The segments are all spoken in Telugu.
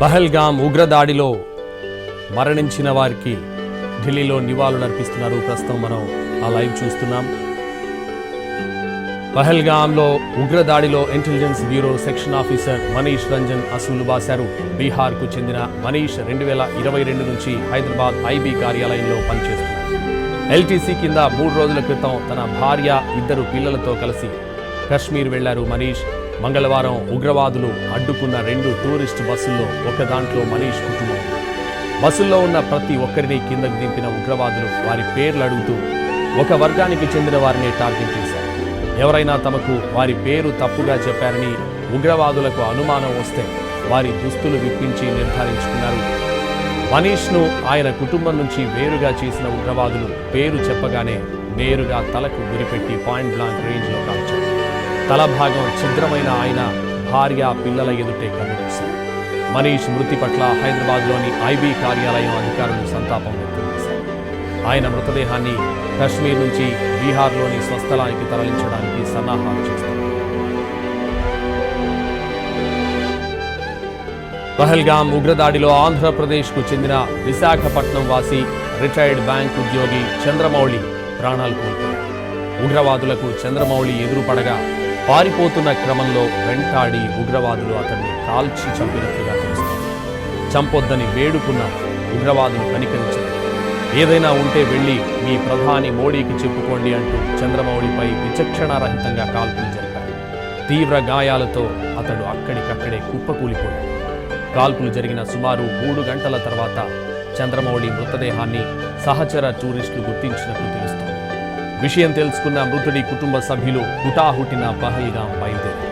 పహల్గామ్ ఉగ్రదాడిలో మరణించిన వారికి ఢిల్లీలో నివాళులర్పిస్తున్నారు. ప్రస్తుతం మనం ఆ లైవ్ చూస్తున్నాం. పహల్గామ్లో ఉగ్రదాడిలో intelligence bureau section officer Manish Ranjan అసూలు బాశారు. బీహార్కు చెందిన మనీష్ 2022 నుంచి హైదరాబాద్ ఐబీ కార్యాలయంలో పనిచేస్తున్నారు. ఎల్టీసీ కింద 3 రోజుల క్రితం తన భార్య, 2 పిల్లలతో కలిసి కశ్మీర్ వెళ్లారు మనీష్. మంగళవారం ఉగ్రవాదులు అడ్డుకున్న 2 టూరిస్ట్ బస్సుల్లో ఒక దాంట్లో మనీష్ కుటుంబం. బస్సుల్లో ఉన్న ప్రతి ఒక్కరిని కిందకు దింపిన ఉగ్రవాదులు వారి పేర్లు అడుగుతూ ఒక వర్గానికి చెందిన వారిని టార్గెట్ చేశారు. ఎవరైనా తమకు వారి పేరు తప్పుగా చెప్పారని ఉగ్రవాదులకు అనుమానం వస్తే వారి దుస్తులు విప్పించి నిర్ధారించుకున్నారు. మనీష్ను ఆయన కుటుంబం నుంచి వేరుగా చేసిన ఉగ్రవాదులు పేరు చెప్పగానే నేరుగా తలకు గురిపెట్టి పాయింట్ బ్లాంక్ రేంజ్లో కాల్చారు. తల భాగం ఛిద్రమైన ఆయన భార్య, పిల్లల ఎదుటే కన్నుమూశారు. మనీష్ మృతి పట్ల హైదరాబాద్లోని ఐబీ కార్యాలయం అధికారులు సంతాపం వ్యక్తం చేశారు. ఆయన మృతదేహాన్ని కశ్మీర్ నుంచి బీహార్లోని స్వస్థలానికి తరలించడానికి సన్నాహాలు చేస్తారు. పహల్గామ్ ఉగ్రదాడిలో ఆంధ్రప్రదేశ్కు చెందిన విశాఖపట్నం వాసి రిటైర్డ్ బ్యాంక్ ఉద్యోగి చంద్రమౌళి ప్రాణాలు కోల్పోయారు. ఉగ్రవాదులకు చంద్రమౌళి ఎదురుపడగా పారిపోతున్న క్రమంలో వెంటాడి ఉగ్రవాదులు అతన్ని కాల్చి చంపినట్లుగా తెలుస్తుంది. చంపొద్దని వేడుకున్న ఉగ్రవాదులు కనికరించారు. ఏదైనా ఉంటే వెళ్లి మీ ప్రధాని మోడీకి చెప్పుకోండి అంటూ చంద్రమౌళిపై విచక్షణారహితంగా కాల్పులు జరిపారు. తీవ్ర గాయాలతో అతడు అక్కడికక్కడే కుప్పకూలిపోయాడు. కాల్పులు జరిగిన సుమారు 3 గంటల తర్వాత చంద్రమౌళి మృతదేహాన్ని సహచర టూరిస్టులు గుర్తించినట్లు తెలుస్తోంది. విషయం తెలుసుకున్న మృతుడి కుటుంబ సభ్యులు హుటాహుటిన పహల్గామ్ బయలుదేరారు.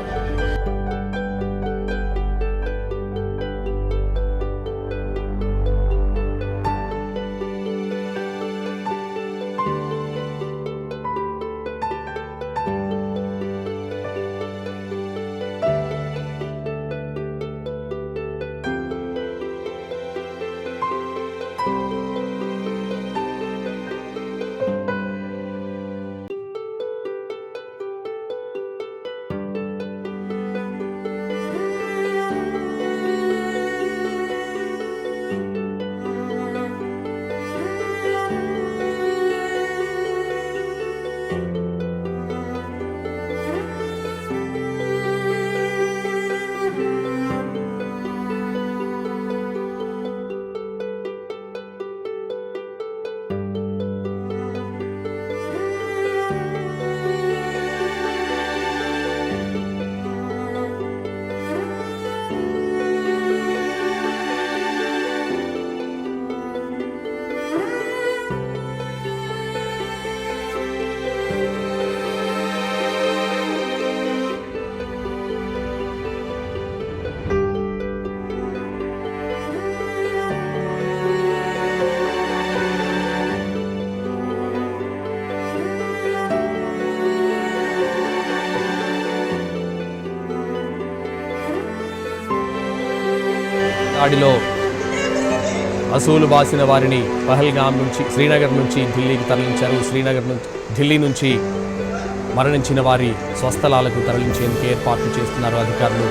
దాడిలో అసూలు బాసిన వారిని పహల్గామ్ నుంచి శ్రీనగర్ నుంచి ఢిల్లీకి తరలించారు. ఢిల్లీ నుంచి మరణించిన వారి స్వస్థలాలకు తరలించేందుకు ఏర్పాట్లు చేస్తున్నారు అధికారులు.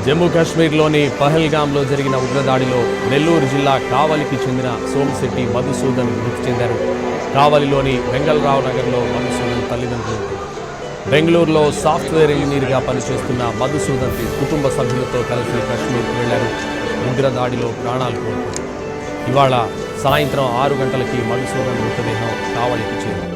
జమ్మూ కాశ్మీర్లోని పహల్గాంలో జరిగిన ఉగ్రదాడిలో నెల్లూరు జిల్లా కావలికి చెందిన సోమశెట్టి మధుసూదన్ మృతి చెందారు. కావలిలోని వెంగళరావు నగర్లో మధుసూదన్ తల్లిదండ్రులు. బెంగళూరులో సాఫ్ట్వేర్ ఇంజనీర్గా పనిచేస్తున్న మధుసూదన్ కుటుంబ సభ్యులతో కలిసి కాశ్మీర్కు వెళ్లారు. ఉగ్రదాడిలో ప్రాణాలు కోల్పోయారు. ఇవాళ సాయంత్రం 6 గంటలకి మధుసూదన్ మృతదేహం కావలికి చేరింది.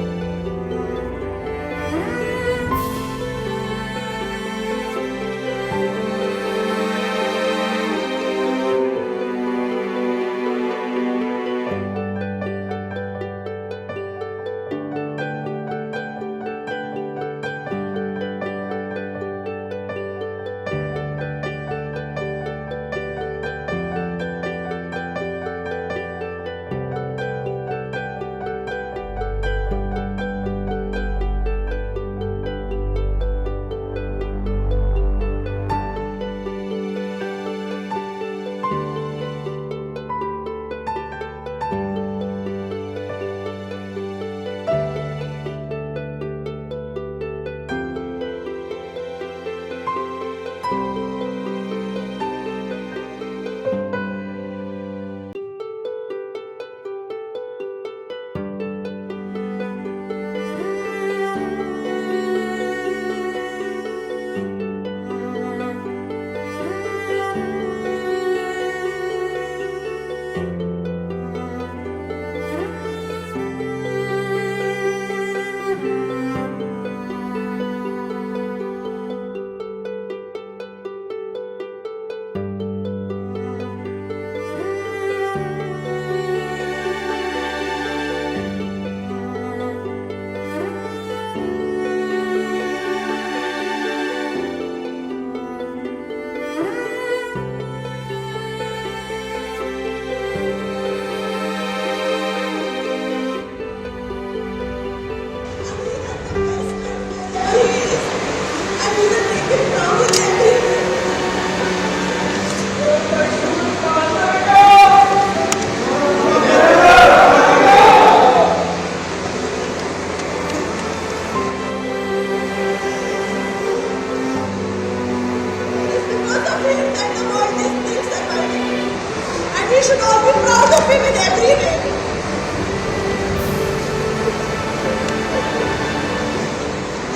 We should all be proud of him in every way.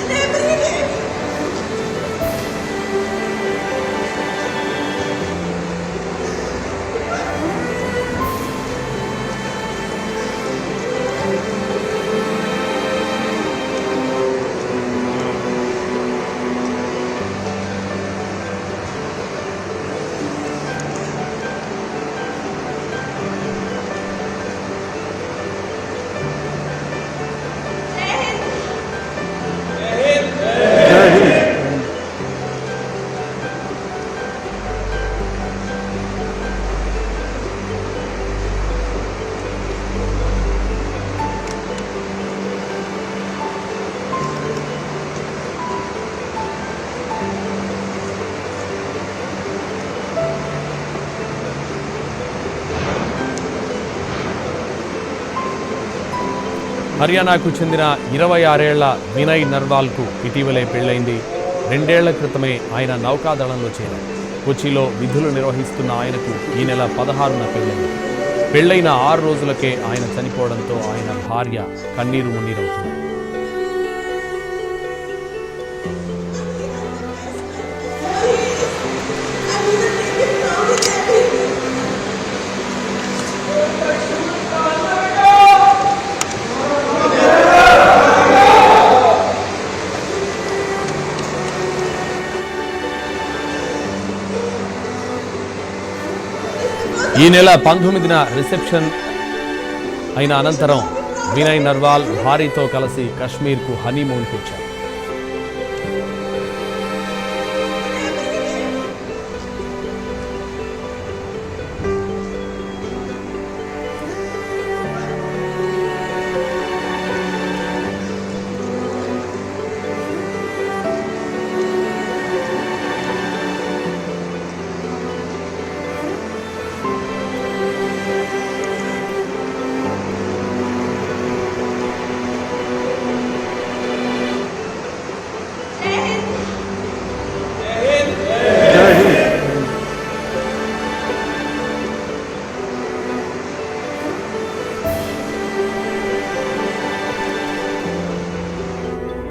In every way. హర్యానాకు చెందిన 26 ఏళ్ల వినయ్ నర్వాల్కు ఇటీవలే పెళ్లైంది. 2 ఏళ్ల క్రితమే ఆయన నౌకాదళంలో చేరారు. కొచ్చిలో విధులు నిర్వహిస్తున్న ఆయనకు ఈ నెల 16న పెళ్లైంది. పెళ్లైన 6 రోజులకే ఆయన చనిపోవడంతో ఆయన భార్య కన్నీరు మున్నీరవుతుంది. ఈ నెల 19న రిసెప్షన్ అయిన అనంతరం వినయ్ నర్వాల్ భార్యతో కలిసి కశ్మీర్కు హనీమూన్కు వచ్చారు.